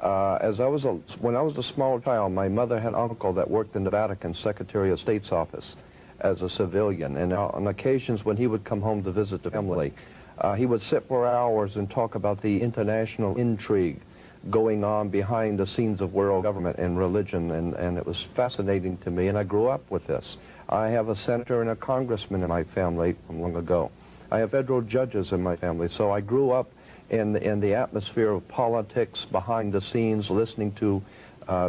When I was a small child, my mother had an uncle that worked in the Vatican Secretary of State's office as a civilian, and on occasions when he would come home to visit the family, he would sit for hours and talk about the international intrigue going on behind the scenes of world government and religion, and it was fascinating to me, and I grew up with this. I have a senator and a congressman in my family from long ago. I have federal judges in my family, so I grew up in the atmosphere of politics behind the scenes, listening to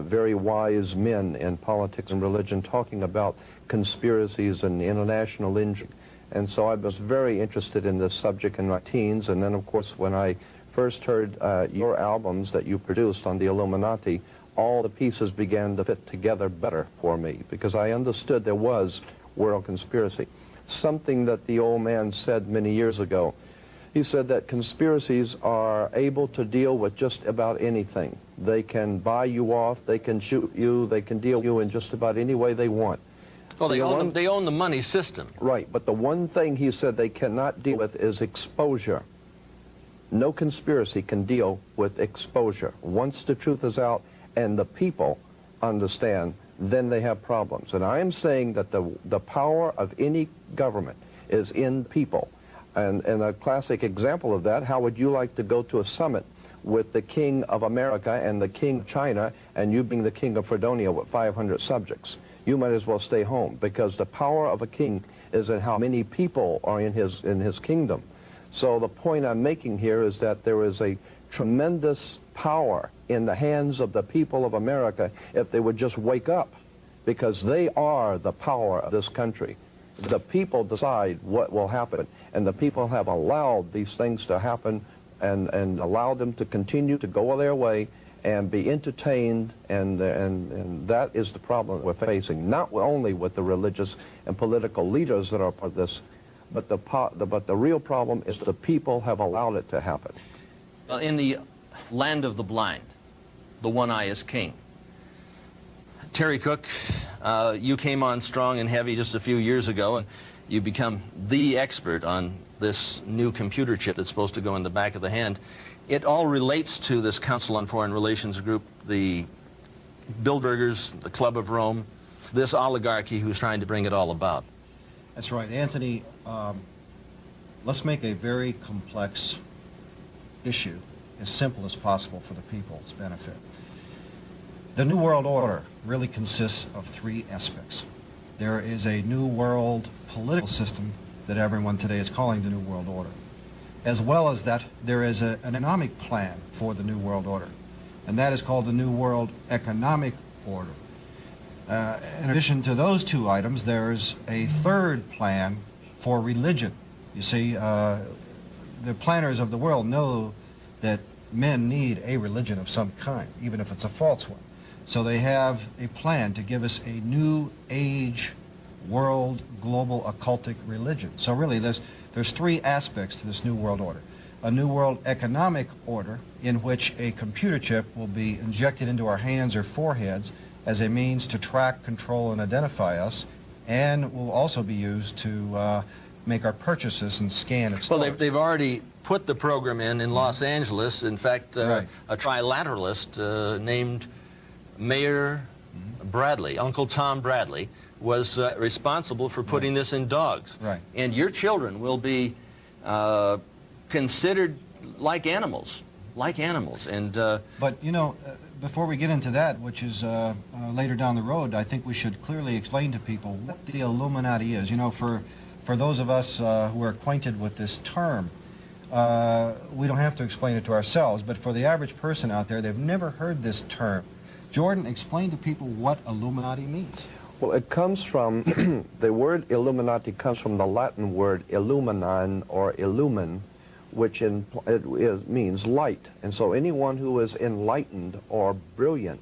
very wise men in politics and religion talking about conspiracies and international intrigue. And so I was very interested in this subject in my teens, and then of course when I first heard your albums that you produced on the Illuminati, all the pieces began to fit together better for me, because I understood there was world conspiracy. Something that the old man said many years ago. He said that conspiracies are able to deal with just about anything. They can buy you off, they can shoot you, they can deal with you in just about any way they want. Well, they own the money system. Right, but the one thing he said they cannot deal with is exposure. No conspiracy can deal with exposure. Once the truth is out and the people understand, then they have problems. And I am saying that the power of any government is in people. And a classic example of that, how would you like to go to a summit with the king of America and the king of China, and you being the king of Fredonia with 500 subjects? You might as well stay home, because the power of a king is in how many people are in his kingdom. So the point I'm making here is that there is a tremendous power in the hands of the people of America if they would just wake up, because they are the power of this country. The people decide what will happen, and the people have allowed these things to happen and allowed them to continue to go their way and be entertained, and that is the problem we're facing, not only with the religious and political leaders that are part of this, but the real problem is the people have allowed it to happen. Well, in the land of the blind, the one eye is king. Terry Cook, you came on strong and heavy just a few years ago, and you become the expert on this new computer chip that's supposed to go in the back of the hand. It all relates to this Council on Foreign Relations group, the Bilderbergers, the Club of Rome, this oligarchy who's trying to bring it all about. That's right, Anthony. Let's make a very complex issue as simple as possible for the people's benefit. The New World Order really consists of three aspects. There is a New World political system that everyone today is calling the New World Order. As well as that, there is an economic plan for the New World Order, and that is called the New World Economic Order. In addition to those two items, there's a third plan for religion. You see, the planners of the world know that men need a religion of some kind, even if it's a false one. So they have a plan to give us a new age world global occultic religion. So really there's three aspects to this New World Order. A New World Economic Order in which a computer chip will be injected into our hands or foreheads as a means to track, control, and identify us, and will also be used to make our purchases and scan its Well, they've already put the program in Los Angeles. In fact, right. A trilateralist named Mayor Bradley, Uncle Tom Bradley, was responsible for putting this in dogs. Right. And your children will be considered like animals. And but you know, before we get into that, which is later down the road, I think we should clearly explain to people what the Illuminati is. You know, for those of us who are acquainted with this term, we don't have to explain it to ourselves, but for the average person out there, they've never heard this term. Jordan, explain to people what Illuminati means. Well, it comes from, the word Illuminati comes from the Latin word illuminan or illumin, which means light. And so anyone who is enlightened or brilliant,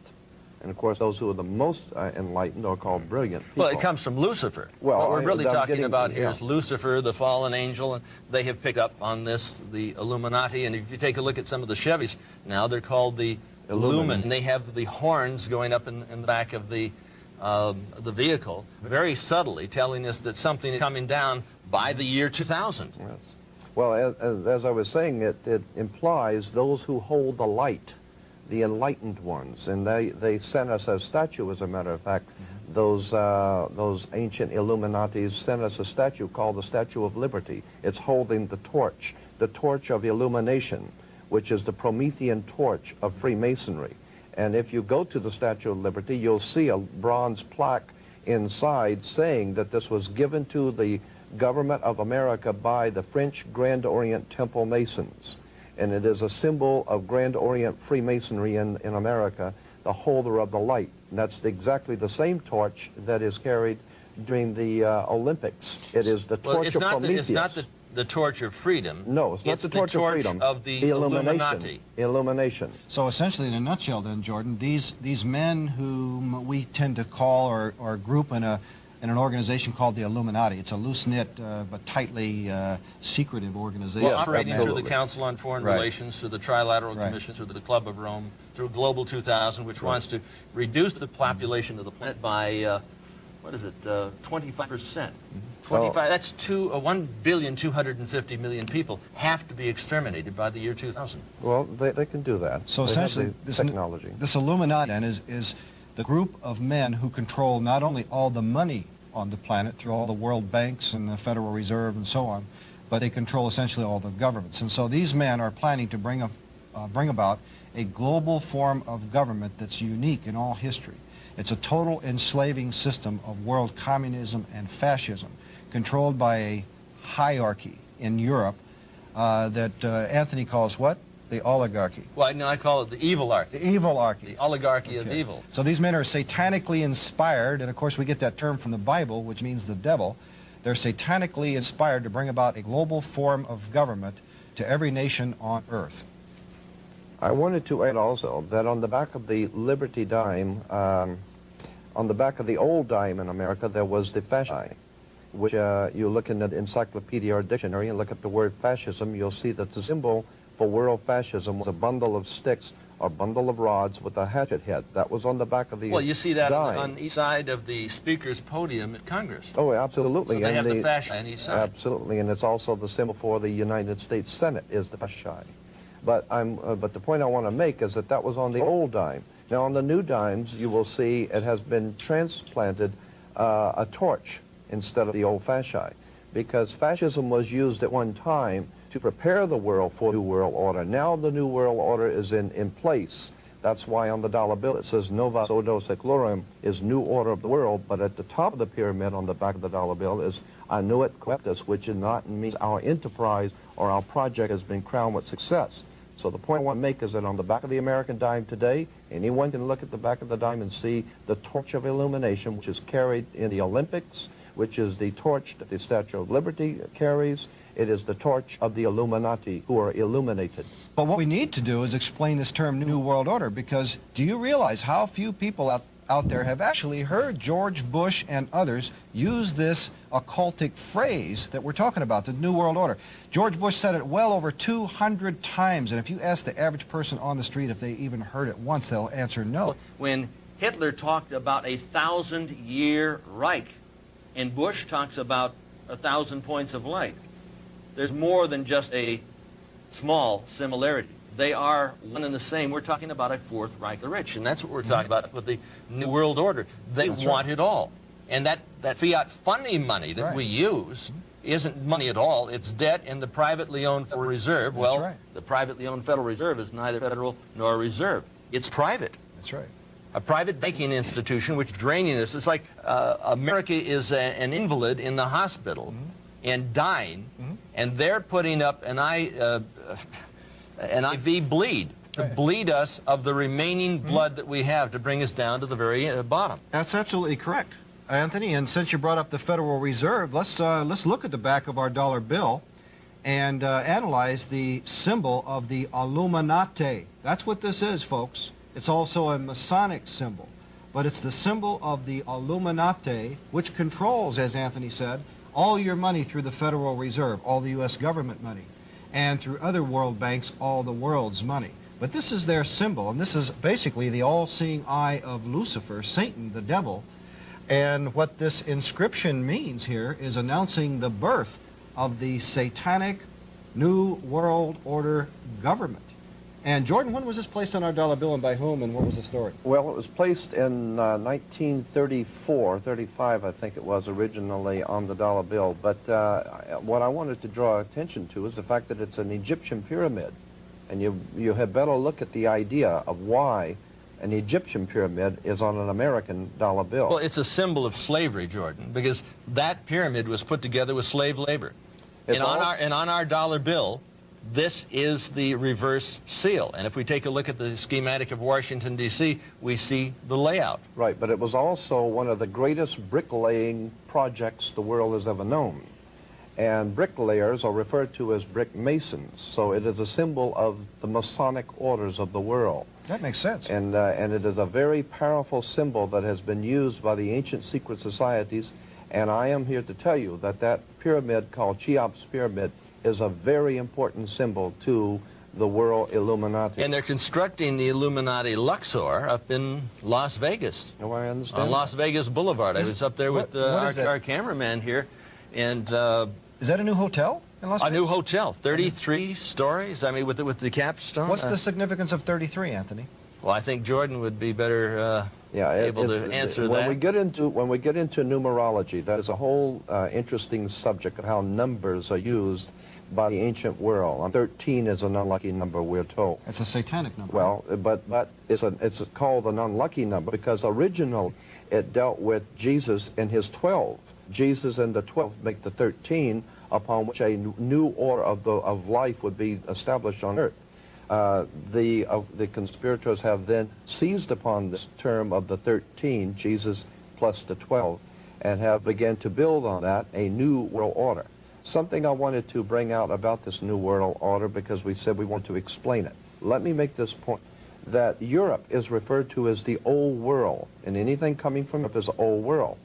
and of course those who are the most enlightened are called brilliant people. Well, it comes from Lucifer. Well, what we're really talking about here yeah. is Lucifer, the fallen angel, and they have picked up on this, the Illuminati. And if you take a look at some of the Chevys, now they're called the Illumin. And they have the horns going up in the back of the vehicle, very subtly telling us that something is coming down by the year 2000. Yes. Well, as I was saying, it implies those who hold the light, the enlightened ones, and they sent us a statue, as a matter of fact. Those ancient Illuminatis sent us a statue called the Statue of Liberty. It's holding the torch of illumination, which is the Promethean torch of Freemasonry. And if you go to the Statue of Liberty, you'll see a bronze plaque inside saying that this was given to the government of America by the French Grand Orient Temple Masons. And it is a symbol of Grand Orient Freemasonry in America, the holder of the light. And that's exactly the same torch that is carried during the Olympics. It is the torch of Prometheus. It's not the torch of freedom. No, it's not the torch of freedom. Of the Illuminati. Illumination. So essentially, in a nutshell then, Jordan, these men whom we tend to call or group in an organization called the Illuminati. It's a loose-knit but tightly secretive organization. Well, operating absolutely. through the Council on Foreign Relations, through the Trilateral Commission, through the Club of Rome, through Global 2000, which wants to reduce the population of the planet by, 25%. 25. That's 1,250,000,000 people have to be exterminated by the year 2000. Well, they can do that. So they essentially, this technology. This Illuminati then is the group of men who control not only all the money on the planet through all the world banks and the Federal Reserve and so on, but they control essentially all the governments. And so these men are planning to bring about a global form of government that's unique in all history. It's a total enslaving system of world communism and fascism, controlled by a hierarchy in Europe that Anthony calls what? The oligarchy. Well, no, I call it the evilarchy. The evilarchy. The oligarchy of evil. So these men are satanically inspired, and of course we get that term from the Bible, which means the devil. They're satanically inspired to bring about a global form of government to every nation on earth. I wanted to add also that on the back of the Liberty dime, on the back of the old dime in America, there was the fascism, which you look in the encyclopedia or dictionary and look at the word fascism, you'll see that the symbol for world fascism was a bundle of sticks or bundle of rods with a hatchet head. That was on the back of the Well, you see that dime. on each side of the speaker's podium at Congress. Oh, absolutely. So they have the fascist on each side. Absolutely, and it's also the symbol for the United States Senate is the fascist. But the point I want to make is that was on the old dime. Now, on the new dimes, you will see it has been transplanted a torch instead of the old fascist, because fascism was used at one time to prepare the world for New World Order. Now the New World Order is in place. That's why on the dollar bill it says Novus Ordo Seclorum is New Order of the World, but at the top of the pyramid on the back of the dollar bill is Annuit Coeptus, which is not means our enterprise or our project has been crowned with success. So the point I want to make is that on the back of the American dime today, anyone can look at the back of the dime and see the torch of illumination, which is carried in the Olympics, which is the torch that the Statue of Liberty carries. It is the torch of the Illuminati who are illuminated. But what we need to do is explain this term New World Order, because do you realize how few people out there have actually heard George Bush and others use this occultic phrase that we're talking about, the New World Order? George Bush said it well over 200 times, and if you ask the average person on the street if they even heard it once, they'll answer no. When Hitler talked about a 1,000-year Reich, and Bush talks about 1,000 points of light, there's more than just a small similarity. They are one and the same. We're talking about a Fourth Reich the rich, and that's what we're talking about with the New World Order. They want it all. And that fiat funding money that we use isn't money at all. It's debt in the privately owned Federal Reserve. The privately owned Federal Reserve is neither federal nor a reserve. It's private. That's right. A private banking institution which draining us. It's like America is an invalid in the hospital and dying, and they're putting up an IV bleed to bleed us of the remaining blood that we have to bring us down to the very bottom. That's absolutely correct, Anthony. And since you brought up the Federal Reserve, let's look at the back of our dollar bill and analyze the symbol of the Illuminati. That's what this is, folks. It's also a Masonic symbol, but it's the symbol of the Illuminati, which controls, as Anthony said, all your money through the Federal Reserve, all the U.S. government money, and through other world banks, all the world's money. But this is their symbol, and this is basically the all-seeing eye of Lucifer, Satan, the devil. And what this inscription means here is announcing the birth of the satanic New World Order government. And Jordan, when was this placed on our dollar bill and by whom, and what was the story? Well, it was placed in 1934, 35, I think it was, originally on the dollar bill. But what I wanted to draw attention to is the fact that it's an Egyptian pyramid. And you had better look at the idea of why an Egyptian pyramid is on an American dollar bill. Well, it's a symbol of slavery, Jordan, because that pyramid was put together with slave labor. And on our dollar bill, this is the reverse seal. And if we take a look at the schematic of Washington, D.C., we see the layout. Right, but it was also one of the greatest bricklaying projects the world has ever known. And bricklayers are referred to as brick masons, so it is a symbol of the Masonic orders of the world. That makes sense. And it is a very powerful symbol that has been used by the ancient secret societies, and I am here to tell you that that pyramid called Cheops Pyramid is a very important symbol to the world Illuminati. And they're constructing the Illuminati Luxor up in Las Vegas. Oh, I understand. On Las Vegas Boulevard. I was up there with our cameraman here, and is that a new hotel in Las Vegas? A new hotel, 33 stories. I mean, with the capstone. What's the significance of 33, Anthony? Well, I think Jordan would be better able to answer that. When we get into numerology, that is a whole interesting subject of how numbers are used by the ancient world. 13 is an unlucky number, we're told. It's a satanic number. Well, but it's called an unlucky number because originally it dealt with Jesus and his 12. Jesus and the 12 make the 13, upon which a new order of life would be established on earth. The conspirators have then seized upon this term of the 13, Jesus plus the 12, and have begun to build on that a new world order. Something I wanted to bring out about this new world order, because we said we want to explain it. Let me make this point, that Europe is referred to as the old world, and anything coming from Europe is the old world.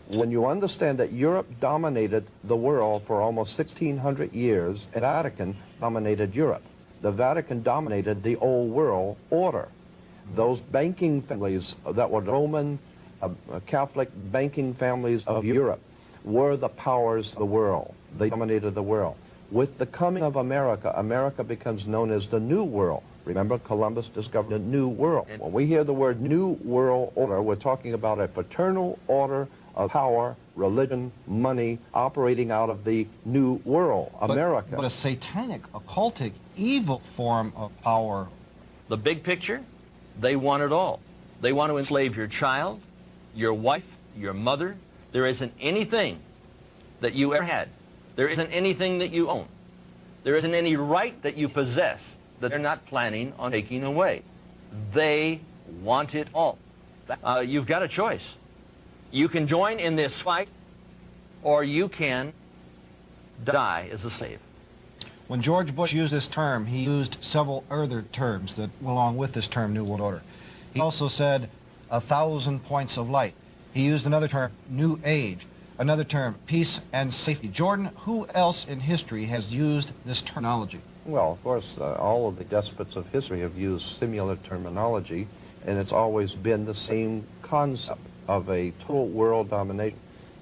When you understand that Europe dominated the world for almost 1,600 years, and the Vatican dominated Europe. The Vatican dominated the old world order. Those banking families that were Roman, Catholic banking families of Europe were the powers of the world. They dominated the world. With the coming of America, America becomes known as the New World. Remember, Columbus discovered a new world. When we hear the word New World Order, we're talking about a fraternal order of power, religion, money, operating out of the New World, America. But a satanic, occultic, evil form of power. The big picture, they want it all. They want to enslave your child, your wife, your mother. There isn't anything that you ever had. There isn't anything that you own. There isn't any right that you possess that they're not planning on taking away. They want it all. You've got a choice. You can join in this fight, or you can die as a slave. When George Bush used this term, he used several other terms that went along with this term, New World Order. He also said 1,000 points of light. He used another term, New Age. Another term, peace and safety. Jordan, who else in history has used this terminology? Well, of course, all of the despots of history have used similar terminology, and it's always been the same concept of a total world domination.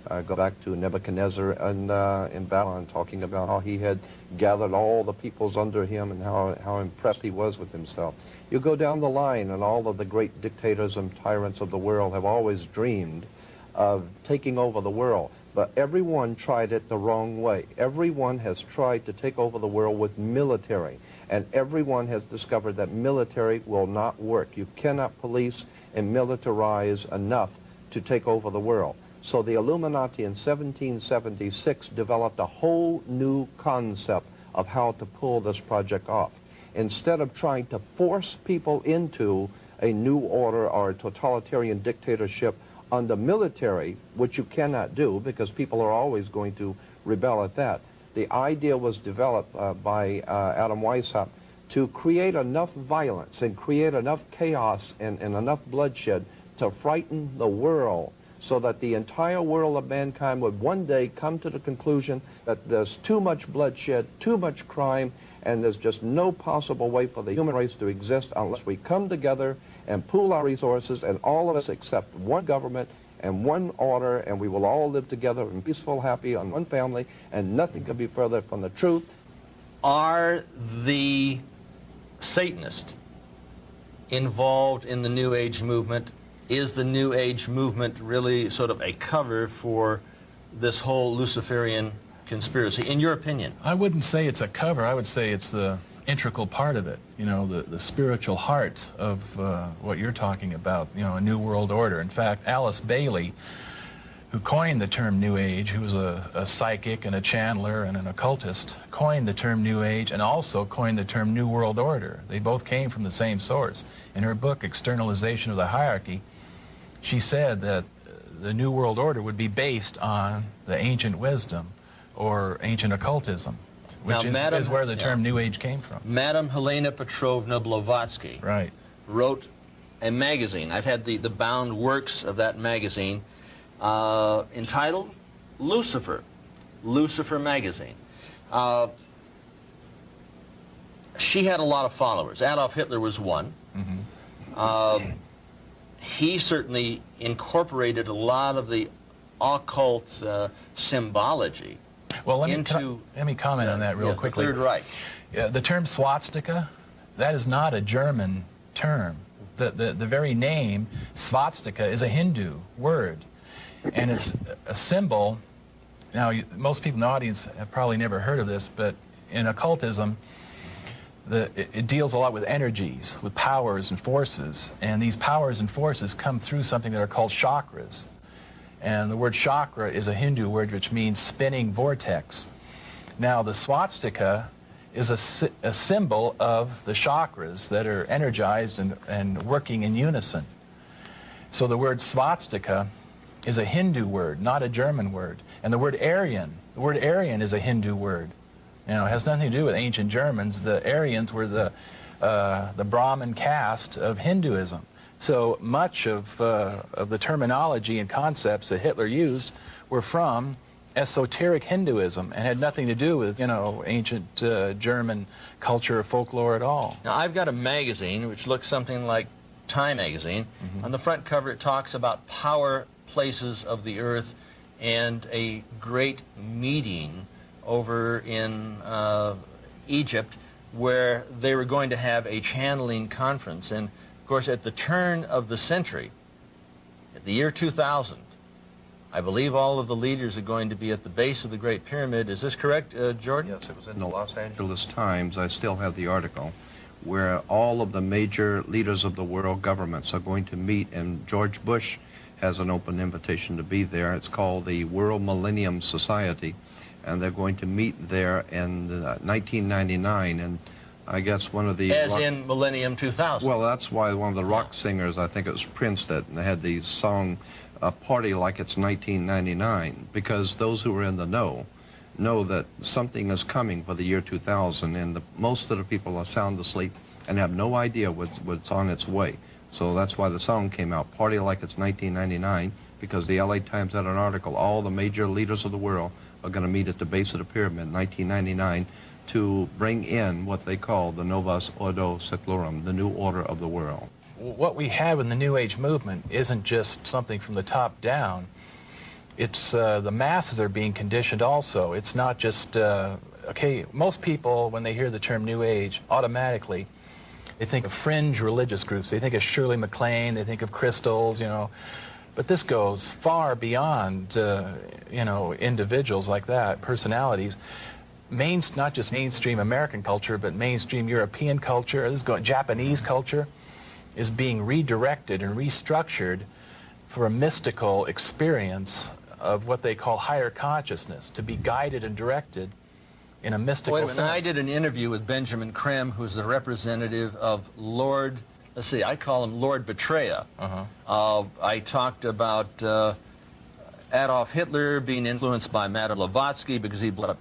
Go back to Nebuchadnezzar and in Babylon, talking about how he had gathered all the peoples under him and how impressed he was with himself. You go down the line, and all of the great dictators and tyrants of the world have always dreamed of taking over the world. But everyone tried it the wrong way. Everyone has tried to take over the world with military. And everyone has discovered that military will not work. You cannot police and militarize enough to take over the world. So the Illuminati in 1776 developed a whole new concept of how to pull this project off. Instead of trying to force people into a new order or a totalitarian dictatorship under military, which you cannot do because people are always going to rebel at that, the idea was developed by Adam Weishaupt to create enough violence and create enough chaos and enough bloodshed to frighten the world, so that the entire world of mankind would one day come to the conclusion that there's too much bloodshed, too much crime, and there's just no possible way for the human race to exist unless we come together and pool our resources, and all of us accept one government and one order, and we will all live together in peaceful, happy, on one family, and nothing could be further from the truth. Are the Satanist involved in the New Age movement? Is the New Age movement really sort of a cover for this whole Luciferian conspiracy, in your opinion? I wouldn't say it's a cover. I would say it's the integral part of it, you know, the spiritual heart of what you're talking about, you know, a new world order. In fact, Alice Bailey, who coined the term New Age, who was a psychic and a channeler and an occultist, coined the term New Age and also coined the term New World Order. They both came from the same source. In her book, Externalization of the Hierarchy, she said that the New World Order would be based on the ancient wisdom or ancient occultism, which is where the term New Age came from. Madame Helena Petrovna Blavatsky wrote a magazine. I've had the bound works of that magazine entitled Lucifer, Lucifer Magazine. She had a lot of followers. Adolf Hitler was one. He certainly incorporated a lot of the occult symbology. Well, let me comment on that real quickly. The Third Reich. The term swastika, that is not a German term. The very name, swastika, is a Hindu word. And it's a symbol. Now, most people in the audience have probably never heard of this, but in occultism, it deals a lot with energies, with powers and forces. And these powers and forces come through something that are called chakras. And the word chakra is a Hindu word which means spinning vortex. Now, the swastika is a symbol of the chakras that are energized and working in unison. So the word swastika is a Hindu word, not a German word. And the word Aryan is a Hindu word. You know, it has nothing to do with ancient Germans. The Aryans were the Brahmin caste of Hinduism. So much of the terminology and concepts that Hitler used were from esoteric Hinduism and had nothing to do with, you know, ancient German culture or folklore at all. Now, I've got a magazine which looks something like Time magazine. On the front cover, it talks about power places of the earth and a great meeting over in Egypt where they were going to have a channeling conference. And of course, at the turn of the century, at the year 2000, I believe all of the leaders are going to be at the base of the Great Pyramid. Is this correct, Jordan? Yes, it was in the Los Angeles Times. I still have the article, where all of the major leaders of the world governments are going to meet, and George Bush has an open invitation to be there. It's called the World Millennium Society, and they're going to meet there in 1999, and I guess one of the... As in Millennium 2000. Well, that's why one of the rock singers, I think it was Prince, that had the song Party Like It's 1999, because those who are in the know that something is coming for the year 2000, and most of the people are sound asleep and have no idea what's on its way. So that's why the song came out, Party Like It's 1999, because the LA Times had an article, all the major leaders of the world are going to meet at the base of the pyramid in 1999 to bring in what they call the Novus Ordo Seclorum, the new order of the world. What we have in the New Age movement isn't just something from the top down. It's the masses are being conditioned also. It's not just, okay, most people, when they hear the term New Age, automatically, they think of fringe religious groups. They think of Shirley MacLaine, they think of crystals, you know. But this goes far beyond, you know, individuals like that, personalities. Not just mainstream American culture, but mainstream European culture, Japanese culture, is being redirected and restructured for a mystical experience of what they call higher consciousness, to be guided and directed in a mystical sense. I did an interview with Benjamin Krem, who's the representative of Lord, let's see, I call him Lord Betraya. I talked about Adolf Hitler being influenced by Madame Blavatsky because he brought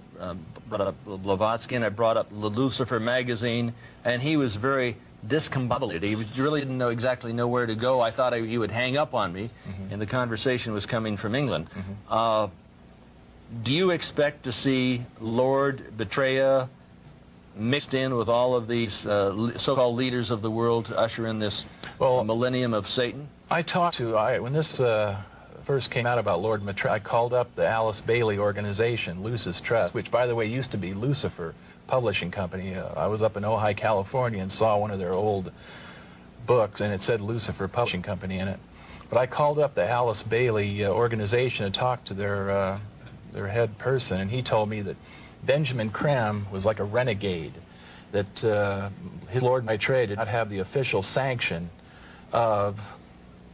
up Blavatsky, and I brought up the Lucifer magazine, and he was very discombobulated. He really didn't exactly know where to go. I thought he would hang up on me, and the conversation was coming from England. Do you expect to see Lord Betraya mixed in with all of these so-called leaders of the world to usher in this millennium of Satan? I talked to, when this first came out about Lord Betraya, I called up the Alice Bailey organization, Lucis Trust, which, by the way, used to be Lucifer publishing company. I was up in Ojai, California, and saw one of their old books, and it said Lucifer Publishing Company in it. But I called up the Alice Bailey organization and talked to their head person, and he told me that Benjamin Creme was like a renegade, that his Lord by trade did not have the official sanction of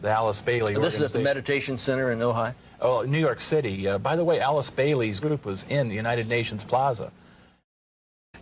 the Alice Bailey organization. This is at the Meditation Center in Ojai? Oh, New York City. By the way, Alice Bailey's group was in the United Nations Plaza.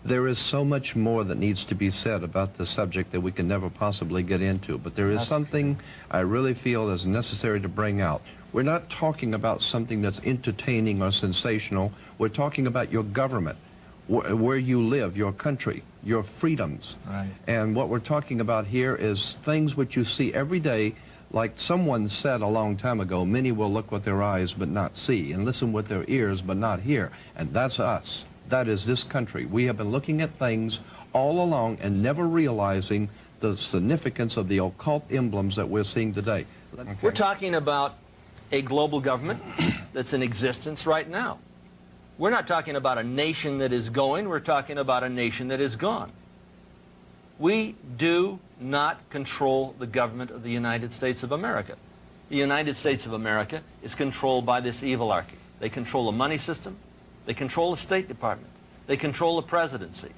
There is so much more that needs to be said about the subject that we can never possibly get into, but there is something I really feel is necessary to bring out. We're not talking about something that's entertaining or sensational. We're talking about your government, where you live, your country, your freedoms. Right. And what we're talking about here is things which you see every day. Like someone said a long time ago, many will look with their eyes but not see, and listen with their ears but not hear. And that's us. That is this country. We have been looking at things all along and never realizing the significance of the occult emblems that we're seeing today. Okay. We're talking about a global government that's in existence right now. We're not talking about a nation that is going, we're talking about a nation that is gone. We do not control the government of the United States of America. The United States of America is controlled by this evilarchy. They control the money system, they control the State Department, they control the presidency.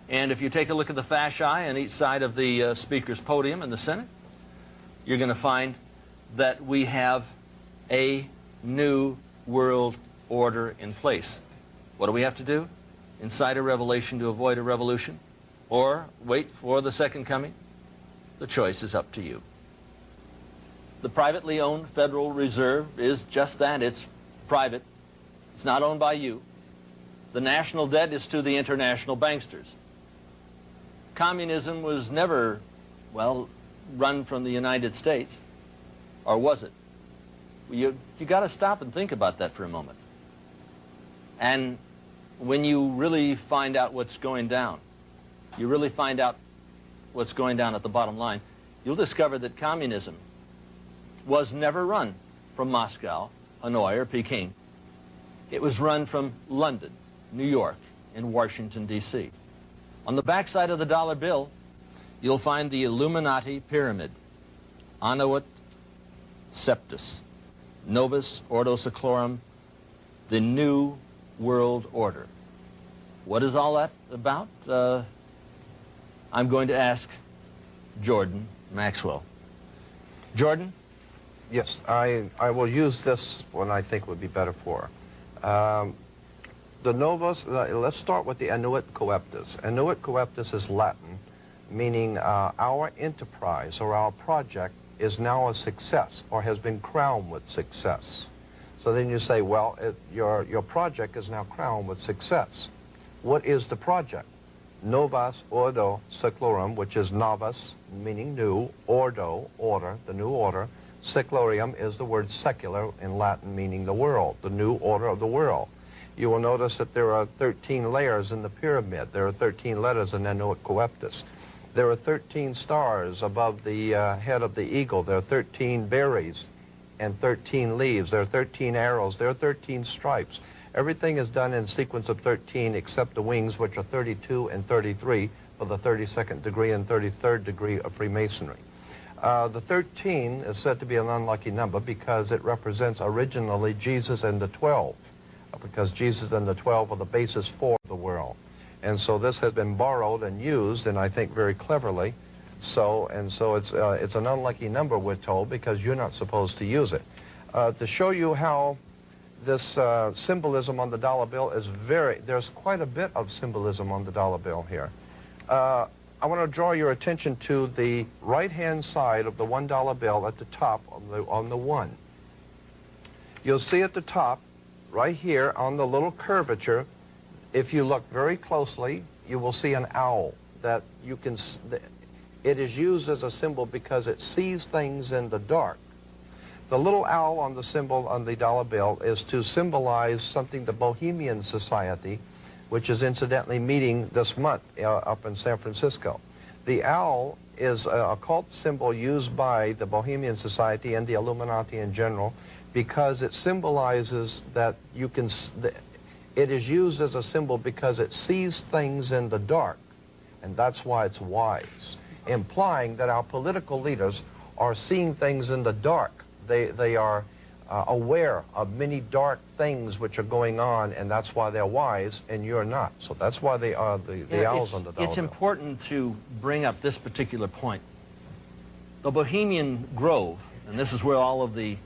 And if you take a look at the fasci on each side of the Speaker's podium in the Senate, you're going to find that we have a new world order in place. What do we have to do? Incite a revelation to avoid a revolution? Or wait for the second coming? The choice is up to you. The privately owned Federal Reserve is just that. It's private. It's not owned by you. The national debt is to the international banksters. Communism was never, well, run from the United States. Or was it? You got to stop and think about that for a moment. And when you really find out what's going down, you really find out what's going down at the bottom line, you'll discover that communism was never run from Moscow, Hanoi, or Peking. It was run from London, New York, and Washington, D.C. On the backside of the dollar bill, you'll find the Illuminati pyramid, Annuit Septus, Novus Ordo Seclorum, the New World Order. What is all that about? I'm going to ask Jordan Maxwell. Jordan? Yes, I will use this one I think would be better for. The Novus, let's start with the Annuit Coeptus. Annuit Coeptus is Latin, meaning our enterprise or our project is now a success or has been crowned with success. So then you say, well, your project is now crowned with success. What is the project? Novus Ordo Seclorum, which is novus, meaning new, ordo, order, the new order. Seclorium is the word secular in Latin, meaning the world, the new order of the world. You will notice that there are 13 layers in the pyramid. There are 13 letters in Annuit Coeptus. There are 13 stars above the head of the eagle. There are 13 berries and 13 leaves. There are 13 arrows. There are 13 stripes. Everything is done in sequence of 13 except the wings, which are 32 and 33 for the 32nd degree and 33rd degree of Freemasonry. The 13 is said to be an unlucky number because it represents originally Jesus and the 12, because Jesus and the 12 are the basis for the world. And so this has been borrowed and used, and I think very cleverly. So it's an unlucky number, we're told, because you're not supposed to use it. To show you how this symbolism on the dollar bill is there's quite a bit of symbolism on the dollar bill here. I want to draw your attention to the right-hand side of the $1 bill at the top on the 1. You'll see at the top, right here on the little curvature, if you look very closely, you will see an owl that you can. It is used as a symbol because it sees things in the dark. The little owl on the symbol on the dollar bill is to symbolize something the Bohemian Society, which is incidentally meeting this month up in San Francisco. The owl is an occult symbol used by the Bohemian Society and the Illuminati in general because it symbolizes that you can, It is used as a symbol because it sees things in the dark, and that's why it's wise, implying that our political leaders are seeing things in the dark. They are aware of many dark things which are going on, and that's why they're wise, and you're not. So that's why they are the owls on the dollar It's bill. important to bring up this particular point. The Bohemian Grove, and this is where all of the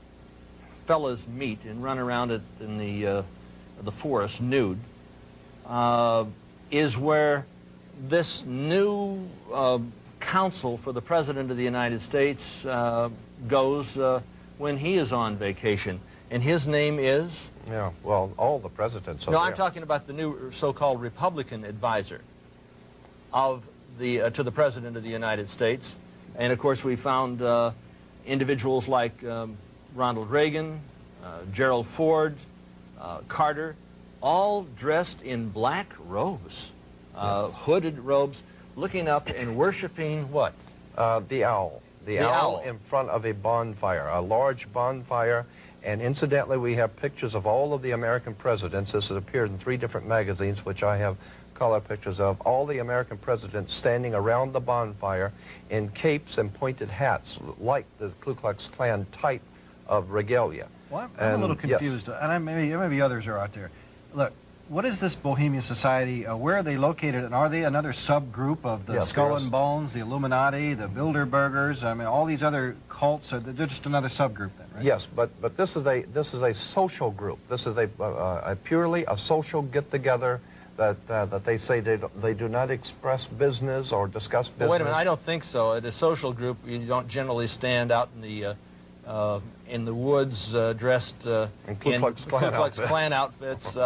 fellas meet and run around it in the forest nude, is where this new counsel for the President of the United States goes when he is on vacation. And his name is? Yeah, well, all the presidents are No, there. I'm talking about the new so-called Republican advisor of the to the President of the United States. And of course we found individuals like Ronald Reagan, Gerald Ford, Carter, all dressed in black robes, hooded robes, looking up and worshiping what? The owl. The owl in front of a bonfire, a large bonfire. And incidentally, we have pictures of all of the American presidents. This has appeared in 3 different magazines, which I have color pictures of. All the American presidents standing around the bonfire in capes and pointed hats, like the Ku Klux Klan type of regalia. Well, I'm a little confused, and maybe others are out there. Look, what is this Bohemian Society? Where are they located, and are they another subgroup of the Skull and Bones, the Illuminati, the Bilderbergers? I mean, all these other cults, they're just another subgroup then, right? Yes, but this is a social group. This is a purely a social get-together that they say they do not express business or discuss business. Well, wait a minute, I don't think so. At a social group, you don't generally stand out in the woods dressed in Ku Klux Klan outfits,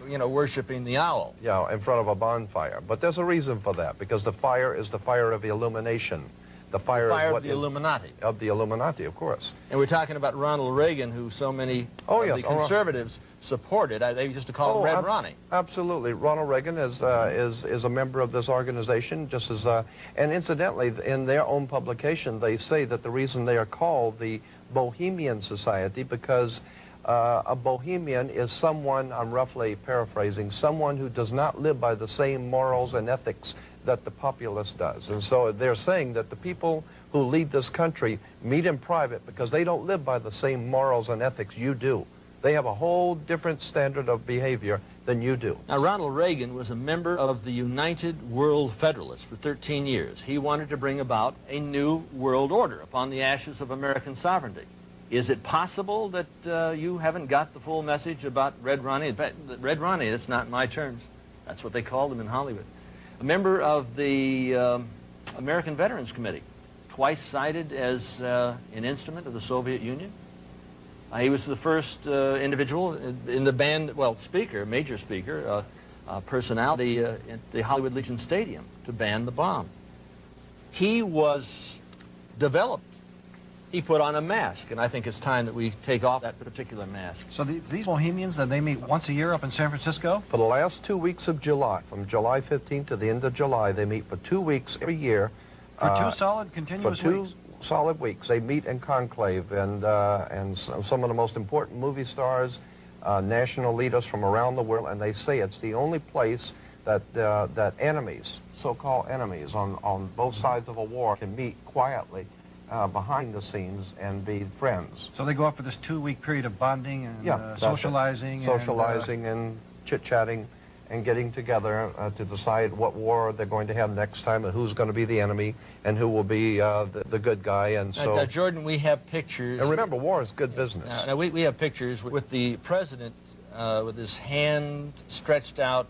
you know, worshiping the owl. Yeah, in front of a bonfire. But there's a reason for that, because the fire is the fire of illumination. The fire is what of the Illuminati. Of the Illuminati, of course. And we're talking about Ronald Reagan, who so many of the conservatives supported. They used to call him Red Ronnie. Absolutely. Ronald Reagan is a member of this organization, just as and incidentally, in their own publication, they say that the reason they are called the Bohemian Society, because a Bohemian is someone, I'm roughly paraphrasing, someone who does not live by the same morals and ethics that the populace does. And so they're saying that the people who lead this country meet in private because they don't live by the same morals and ethics you do. They have a whole different standard of behavior than you do. Now, Ronald Reagan was a member of the United World Federalists for 13 years. He wanted to bring about a new world order upon the ashes of American sovereignty. Is it possible that you haven't got the full message about Red Ronnie? In fact, Red Ronnie, that's not in my terms. That's what they called him in Hollywood. A member of the American Veterans Committee, twice cited as an instrument of the Soviet Union. He was the first individual in the band, well, speaker, major speaker, personality at the Hollywood Legion Stadium to ban the bomb. He was developed. He put on a mask, and I think it's time that we take off that particular mask. So these Bohemians, they meet once a year up in San Francisco? For the last 2 weeks of July, from July 15th to the end of July, they meet for 2 weeks every year. For 2 solid, continuous weeks? Solid weeks. They meet in conclave, and some of the most important movie stars, national leaders from around the world, and they say it's the only place that enemies, so-called enemies on both sides of a war, can meet quietly behind the scenes and be friends. So they go up for this 2-week period of bonding and socializing. Socializing and chit-chatting and getting together to decide what war they're going to have next time and who's going to be the enemy and who will be the good guy. And so, now, Jordan, we have pictures. And remember, war is good business. Now we have pictures with the president with his hand stretched out,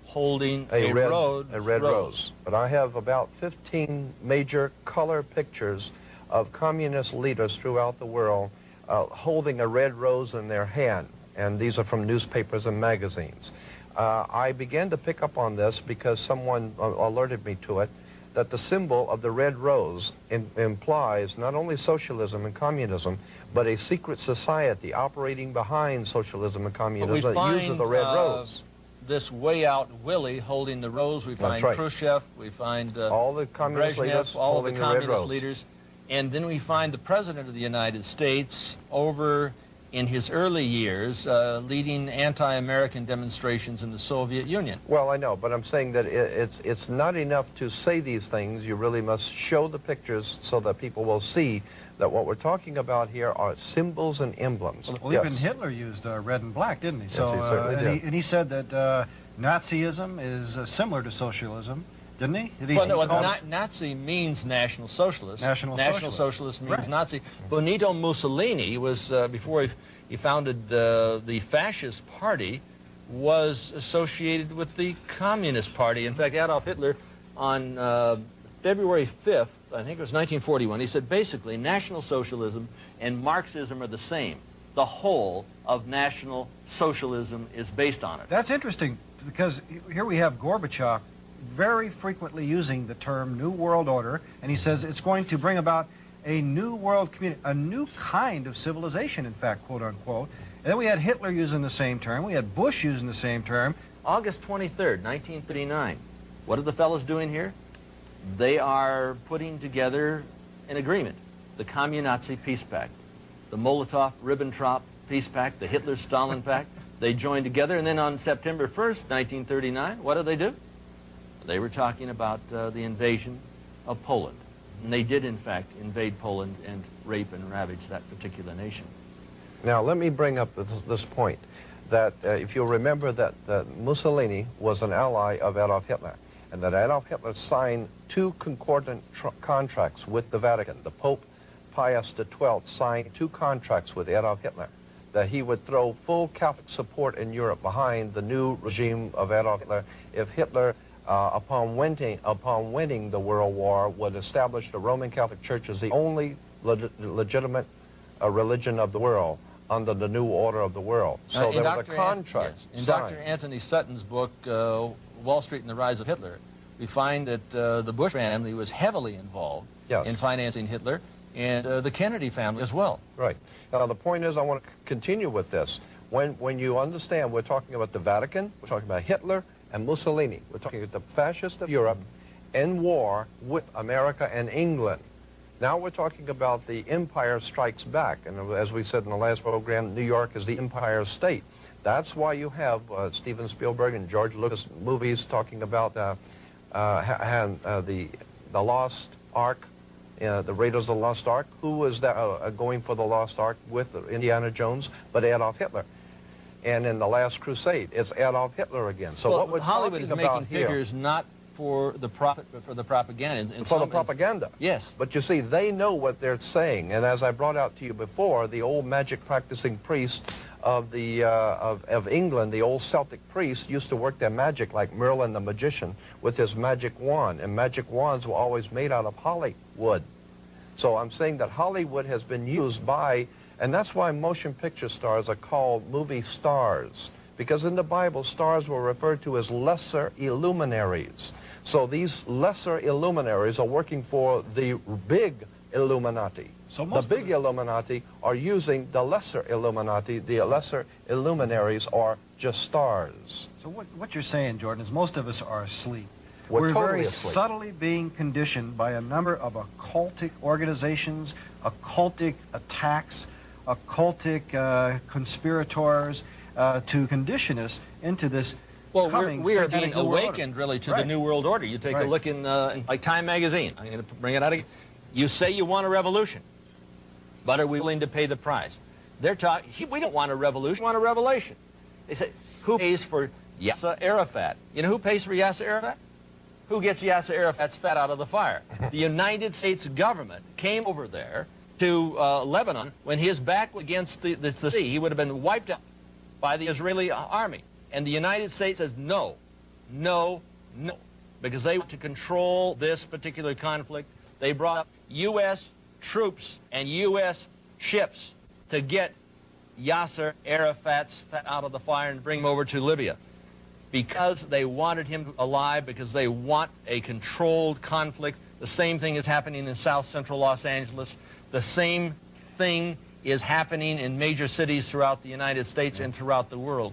holding a red rose. But I have about 15 major color pictures of communist leaders throughout the world holding a red rose in their hand. And these are from newspapers and magazines. I began to pick up on this because someone alerted me to it, that the symbol of the red rose implies not only socialism and communism, but a secret society operating behind socialism and communism that uses the red rose. This way out Willie holding the rose. We find Khrushchev. We find all the communist leaders all holding the communist red rose. leaders. And then we find the President of the United States over in his early years leading anti-American demonstrations in the Soviet Union. Well, I know, but I'm saying that it's not enough to say these things. You really must show the pictures so that people will see that what we're talking about here are symbols and emblems. Well, yes. even Hitler used red and black, didn't he? Yes, he certainly did. And he said that Nazism is similar to socialism, didn't he? Well, no, Nazi means National Socialist. National Socialist means right. Nazi. Benito Mussolini was, before he founded the Fascist Party, was associated with the Communist Party. In fact, Adolf Hitler, on February 5th, I think it was 1941, he said, basically, National Socialism and Marxism are the same. The whole of National Socialism is based on it. That's interesting, because here we have Gorbachev very frequently using the term New World Order, and he says it's going to bring about a new world community, a new kind of civilization, in fact, quote unquote. And then we had Hitler using the same term, we had Bush using the same term. August 23rd, 1939. What are the fellows doing here? They are putting together an agreement, the Commun-Nazi Peace Pact, the Molotov-Ribbentrop Peace Pact, the Hitler-Stalin Pact. They joined together, and then on September 1st, 1939, what did? They were talking about the invasion of Poland. And they did, in fact, invade Poland and rape and ravage that particular nation. Now, let me bring up this point, that if you'll remember that Mussolini was an ally of Adolf Hitler, and that Adolf Hitler signed two concordant contracts with the Vatican. The Pope Pius XII signed two contracts with Adolf Hitler, that he would throw full Catholic support in Europe behind the new regime of Adolf Hitler if Hitler, upon winning the World War, would establish the Roman Catholic Church as the only legitimate religion of the world under the new order of the world. So there was a contract signed. In Dr. Anthony Sutton's book, Wall Street and the Rise of Hitler, we find that the Bush family was heavily involved in financing Hitler, and the Kennedy family as well. Right. Now, the point is, I want to continue with this. When you understand, we're talking about the Vatican, we're talking about Hitler and Mussolini. We're talking about the fascists of Europe in war with America and England. Now we're talking about the Empire Strikes Back, and as we said in the last program, New York is the Empire State. That's why you have Steven Spielberg and George Lucas movies talking about the Lost Ark, the Raiders of the Lost Ark. Who was that, going for the Lost Ark with Indiana Jones but Adolf Hitler? And in The Last Crusade, it's Adolf Hitler again. So what we're Hollywood talking is about making here, figures not for the profit, but for the propaganda. for the propaganda. Yes. But you see, they know what they're saying. And as I brought out to you before, the old magic practicing priest of England, the old Celtic priest, used to work their magic like Merlin the magician with his magic wand. And magic wands were always made out of Hollywood. So I'm saying that Hollywood has been used by, and that's why motion picture stars are called movie stars. Because in the Bible, stars were referred to as lesser illuminaries. So these lesser illuminaries are working for the big Illuminati. So the big Illuminati are using the lesser Illuminati. The lesser illuminaries are just stars. So what you're saying, Jordan, is most of us are asleep. We're totally very asleep. subtly being conditioned by a number of occultic organizations, occultic attacks, occultic conspirators, to condition us into this coming we are satanic being new world awakened, really, to Right. the New World Order. You take a Right. look in like Time magazine. I'm going to bring it out again. You say you want a revolution, but are we willing to pay the price? They're talking, we don't want a revolution, we want a revelation. They say, who pays for Yasser Arafat? You know who pays for Yasser Arafat? Who gets Yasser Arafat's fat out of the fire? The United States government came over there to Lebanon when his back was against the sea. He would have been wiped out by the Israeli army. And the United States says no, no, no, because they want to control this particular conflict. They brought up U.S. troops and U.S. ships to get Yasser Arafat's fat out of the fire and bring him over to Libya. Because they wanted him alive, because they want a controlled conflict. The same thing is happening in South Central Los Angeles. The same thing is happening in major cities throughout the United States and throughout the world.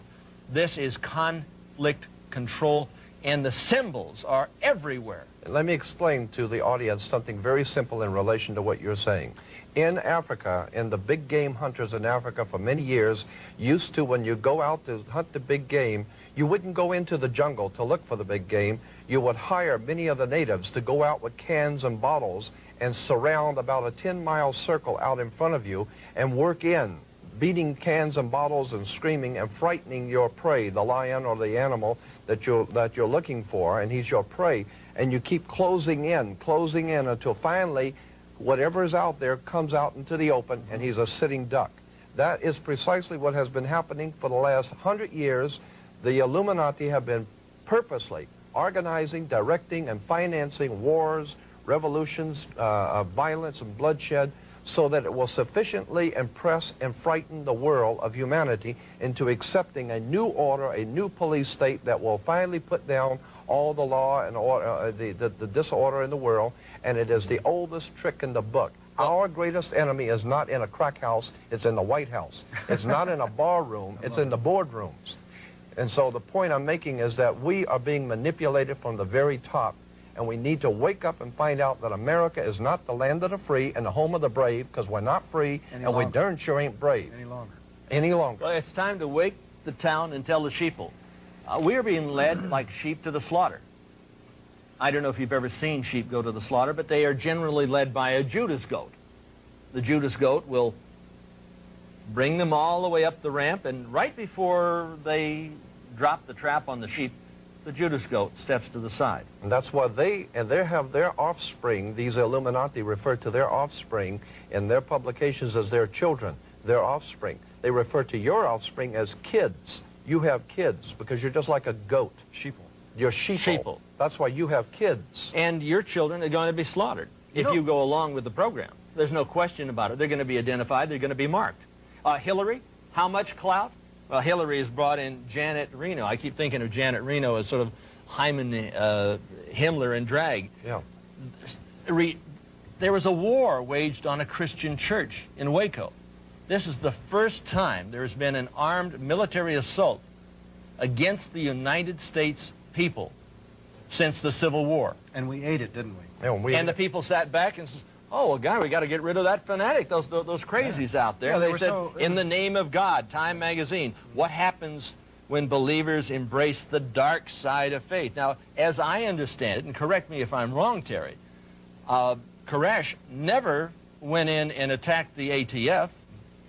This is conflict control. and the symbols are everywhere. Let me explain to the audience something very simple in relation to what you're saying. In Africa, and the big game hunters in Africa for many years used to, when you go out to hunt the big game, you wouldn't go into the jungle to look for the big game. You would hire many of the natives to go out with cans and bottles and surround about a 10-mile circle out in front of you and work in, beating cans and bottles and screaming and frightening your prey, the lion or the animal that you're looking for, and he's your prey. And you keep closing in until finally whatever is out there comes out into the open and he's a sitting duck. That is precisely what has been happening for the last 100 years. The Illuminati have been purposely organizing, directing, and financing wars, revolutions, violence, and bloodshed, so that it will sufficiently impress and frighten the world of humanity into accepting a new order, a new police state that will finally put down all the law and order, the disorder in the world. And it is the oldest trick in the book. Our greatest enemy is not in a crack house, it's in the White House. It's not in a bar room, it's in the boardrooms. And so the point I'm making is that we are being manipulated from the very top, and we need to wake up and find out that America is not the land of the free and the home of the brave, because we're not free and we darn sure ain't brave. Any longer. Well, it's time to wake the town and tell the sheeple. We are being led like sheep to the slaughter. I don't know if you've ever seen sheep go to the slaughter, but they are generally led by a Judas goat. The Judas goat will bring them all the way up the ramp, and right before they drop the trap on the sheep, the Judas goat steps to the side. And that's why they have their offspring, these Illuminati refer to their offspring in their publications as their children, their offspring. They refer to your offspring as kids. You have kids because you're just like a goat. Sheeple. You're sheeple. That's why you have kids. And your children are going to be slaughtered if you go along with the program. There's no question about it. They're going to be identified. They're going to be marked. Hillary, how much clout? Well, Hillary has brought in Janet Reno. I keep thinking of Janet Reno as sort of Hyman Himmler in drag. Yeah. There was a war waged on a Christian church in Waco. This is the first time there has been an armed military assault against the United States people since the Civil War. And we ate it, didn't we? Yeah, and the people sat back and said, oh, well, God, we got to get rid of that fanatic, those crazies out there. Yeah, they said, in the name of God, Time magazine, what happens when believers embrace the dark side of faith? Now, as I understand it, and correct me if I'm wrong, Terry, Koresh never went in and attacked the ATF.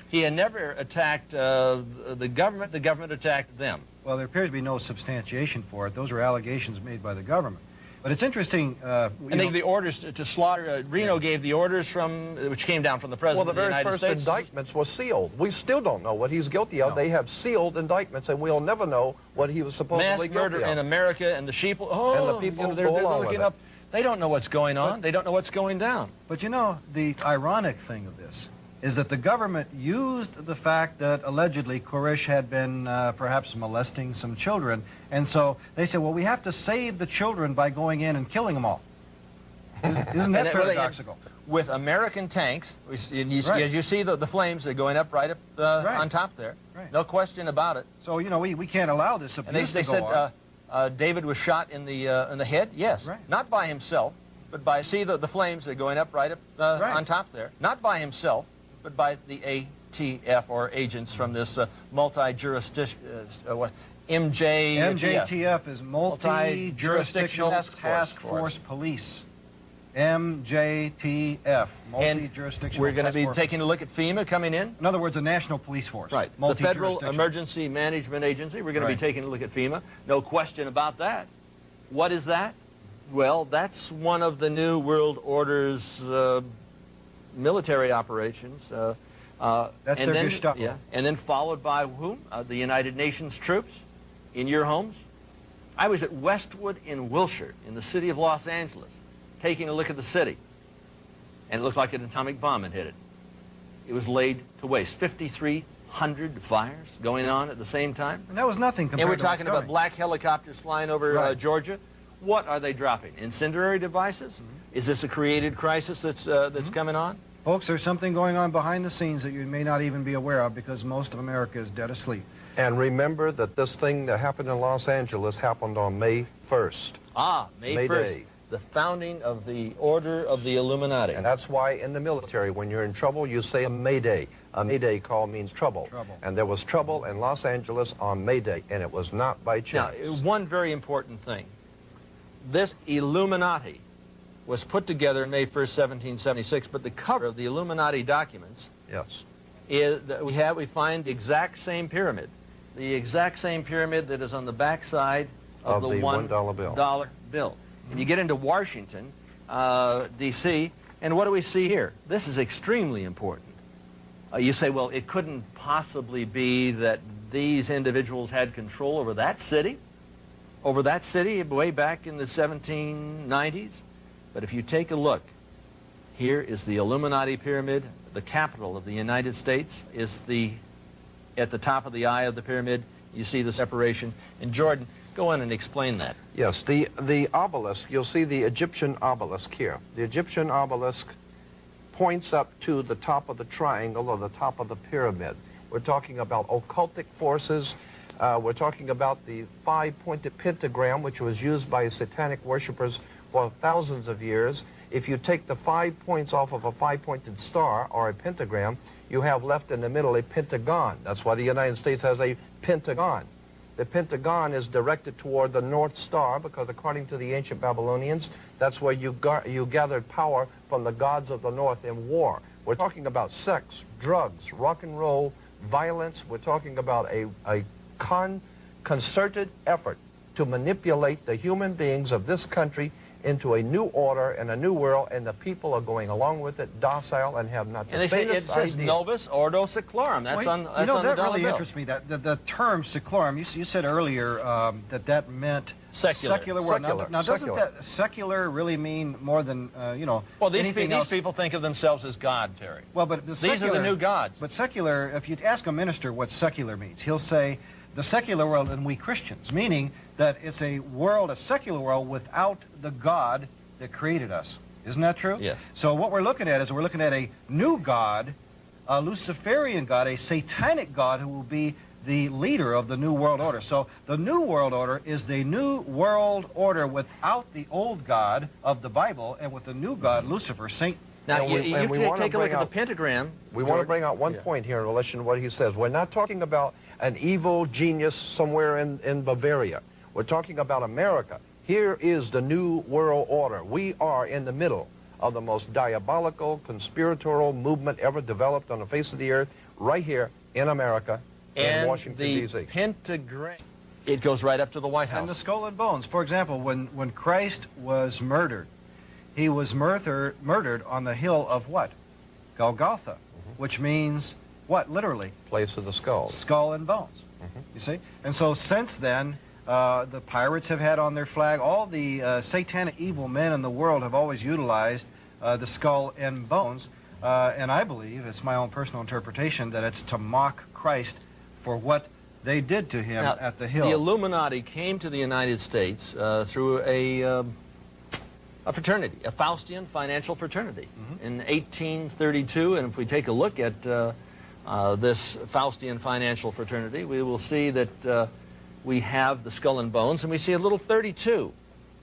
He had never attacked the government. The government attacked them. Well, there appears to be no substantiation for it. Those are allegations made by the government. But it's interesting. And the orders to slaughter, Reno gave the orders which came down from the President of the United States. Well, the very first indictments were sealed. We still don't know what he's guilty of. No. They have sealed indictments, and we'll never know what he was supposedly guilty of. Mass murder in America, and the sheep, and the people they're looking up. They don't know what's going on. They don't know what's going down. But you know, the ironic thing of this is that the government used the fact that allegedly Koresh had been perhaps molesting some children, and so they said, well, we have to save the children by going in and killing them all. Isn't that paradoxical? With American tanks, you see the flames are going up right up on top there. Right. No question about it. So, you know, we can't allow this abuse to go on. They said David was shot in the head. Yes. Right. Not by himself, but by, see the flames are going up right up on top there. Not by himself, but by the ATF, or agents from this multi-jurisdiction, MJTF is Multi-Jurisdictional Task Force Police. MJTF, Multi-Jurisdictional We're going to be taking a look at FEMA coming in. In other words, a national police force. Right. The Federal Emergency Management Agency. We're going to be taking a look at FEMA. No question about that. What is that? Well, that's one of the New World Order's military operations. That's their Gestapo. Yeah, and then followed by whom? The United Nations troops in your homes. I was at Westwood in Wilshire, in the city of Los Angeles, taking a look at the city, and it looked like an atomic bomb had hit it. It was laid to waste. 5,300 fires going on at the same time. And that was nothing compared to And we're talking about black helicopters flying over Georgia. What are they dropping? Incendiary devices? Is this a created crisis that's coming on? Folks, there's something going on behind the scenes that you may not even be aware of, because most of America is dead asleep. And remember that this thing that happened in Los Angeles happened on May 1st. Ah, May May 1st. Day. The founding of the Order of the Illuminati. And that's why in the military, when you're in trouble, you say a Mayday. A Mayday call means trouble. And there was trouble in Los Angeles on May Day, and it was not by Now, chance. one very important thing. This Illuminati was put together May 1st, 1776, but the cover of the Illuminati documents Yes. is that we find the exact same pyramid. The exact same pyramid that is on the back side of the $1 bill. And you get into Washington, D.C., and what do we see here? This is extremely important. You say, well, it couldn't possibly be that these individuals had control over that city way back in the 1790s. But if you take a look, here is the Illuminati pyramid. The capital of the United States is at the top of the eye of the pyramid. You see the separation. And Jordan, go in and explain that. Yes, the obelisk, you'll see the Egyptian obelisk here. The Egyptian obelisk points up to the top of the triangle or the top of the pyramid. We're talking about occultic forces. We're talking about the 5-pointed pentagram, which was used by satanic worshipers for thousands of years. If you take the 5 points off of a 5-pointed star or a pentagram, you have left in the middle a pentagon. That's why the United States has a pentagon. The pentagon is directed toward the North Star because according to the ancient Babylonians, that's where you gathered power from the gods of the North in war. We're talking about sex, drugs, rock and roll, violence. We're talking about a concerted effort to manipulate the human beings of this country into a new order and a new world, and the people are going along with it, docile, and have not the And faintest it says idea. Novus Ordo Seclorum. That's on the that dollar really bill. interests me. That the term seclorum. You said earlier that meant Secular. world. Secular. Now doesn't Secular. that secular really mean more than Well, these anything these else? people think of themselves as God, Terry. Well, but These are the new gods. But secular, if you ask a minister what secular means, he'll say the secular world and we Christians, meaning that it's a world, a secular world without the God that created us. Isn't that true? Yes. So what we're looking at is we're looking at a new God, a Luciferian God, a satanic God who will be the leader of the New World Order. So the New World Order is the New World Order without the old God of the Bible and with the new God, Lucifer, Satan. Now, And you we wanna take a look bring at the out- pentagram. We want to bring out one point here in relation to what he says. We're not talking about an evil genius somewhere in Bavaria. We're talking about America. Here is the New World Order. We are in the middle of the most diabolical, conspiratorial movement ever developed on the face of the earth, right here in America, in Washington, D.C. And the pentagram, it goes right up to the White House. And the skull and bones. For example, when Christ was murdered, he was murdered on the hill of what? Golgotha, which means what, literally? Place of the skulls. Skull and bones, you see? And so since then, the pirates have had on their flag, all the satanic evil men in the world have always utilized the skull and bones, and I believe, it's my own personal interpretation, that it's to mock Christ for what they did to him Now, at the hill. The Illuminati came to the United States through a fraternity, a Faustian financial fraternity, in 1832. And if we take a look at this Faustian financial fraternity, we will see that we have the skull and bones, and we see a little 32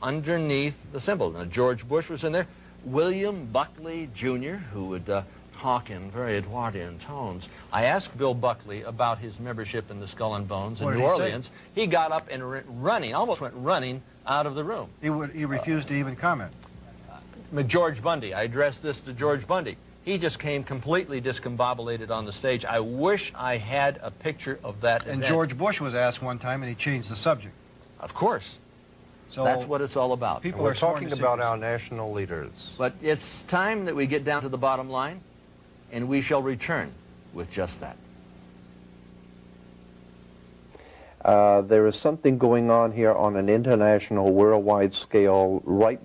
underneath the symbol. Now, George Bush was in there. William Buckley, Jr., who would talk in very Edwardian tones. I asked Bill Buckley about his membership in the Skull and Bones in What did New he say? Orleans. He got up and running, almost went running out of the room. He refused to even comment. George Bundy, I addressed this to George Bundy. He just came completely discombobulated on the stage. I wish I had a picture of that And event. George Bush was asked one time, and he changed the subject. Of course. So That's what it's all about. people We're are sworn talking to about secrecy. our national leaders. But it's time that we get down to the bottom line, and we shall return with just that. There is something going on here on an international, worldwide scale right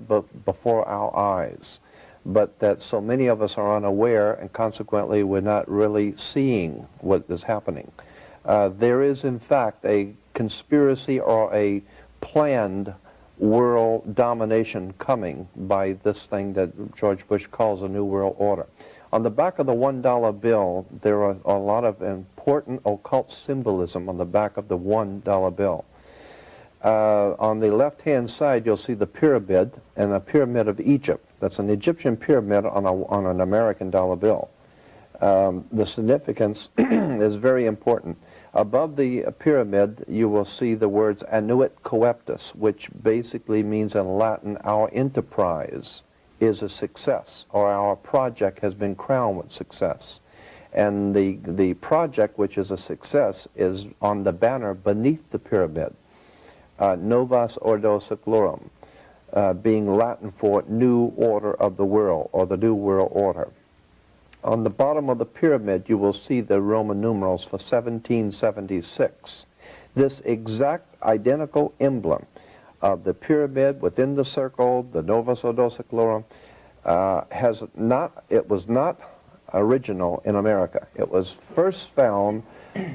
before our eyes, but that so many of us are unaware, and consequently we're not really seeing what is happening. There is, in fact, a conspiracy or a planned world domination coming by this thing that George Bush calls a New World Order. On the back of the $1 bill, there are a lot of important occult symbolism on the back of the $1 bill. On the left-hand side, you'll see the pyramid, and the pyramid of Egypt. That's an Egyptian pyramid on an American dollar bill. The significance is very important. Above the pyramid, you will see the words annuit coeptus, which basically means in Latin, our enterprise is a success, or our project has been crowned with success. And the project, which is a success, is on the banner beneath the pyramid, Novus Ordo Seclorum, being Latin for New Order of the World, or the New World Order. On the bottom of the pyramid, you will see the Roman numerals for 1776. This exact identical emblem of the pyramid within the circle, the Novus Ordo Seclorum, it was not original in America. It was first found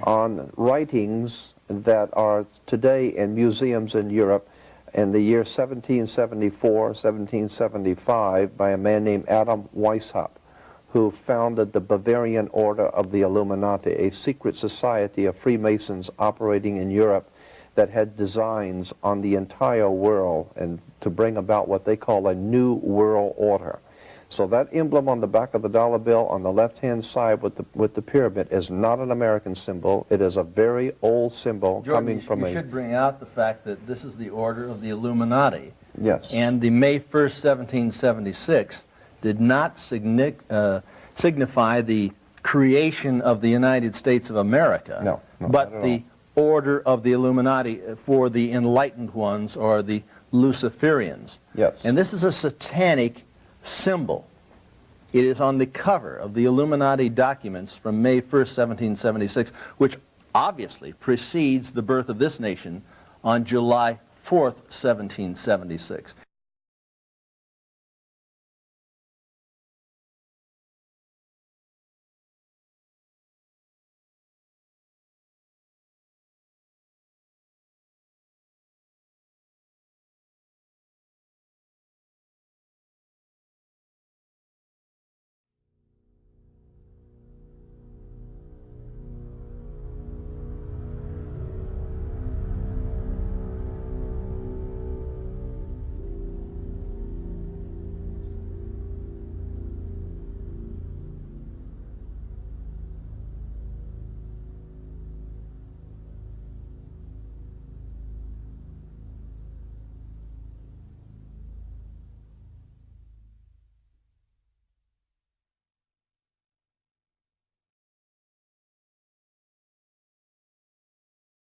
on writings that are today in museums in Europe in the year 1774, 1775 by a man named Adam Weishaupt, who founded the Bavarian Order of the Illuminati, a secret society of Freemasons operating in Europe that had designs on the entire world and to bring about what they call a new world order. So that emblem on the back of the dollar bill on the left-hand side with the pyramid is not an American symbol. It is a very old symbol coming from you should bring out the fact that this is the order of the Illuminati. Yes. And the May 1st, 1776 did not signify the creation of the United States of America, no, but the order of the Illuminati for the enlightened ones, or the Luciferians. Yes. And this is a satanic symbol. It is on the cover of the Illuminati documents from May 1st, 1776, which obviously precedes the birth of this nation on July 4th, 1776.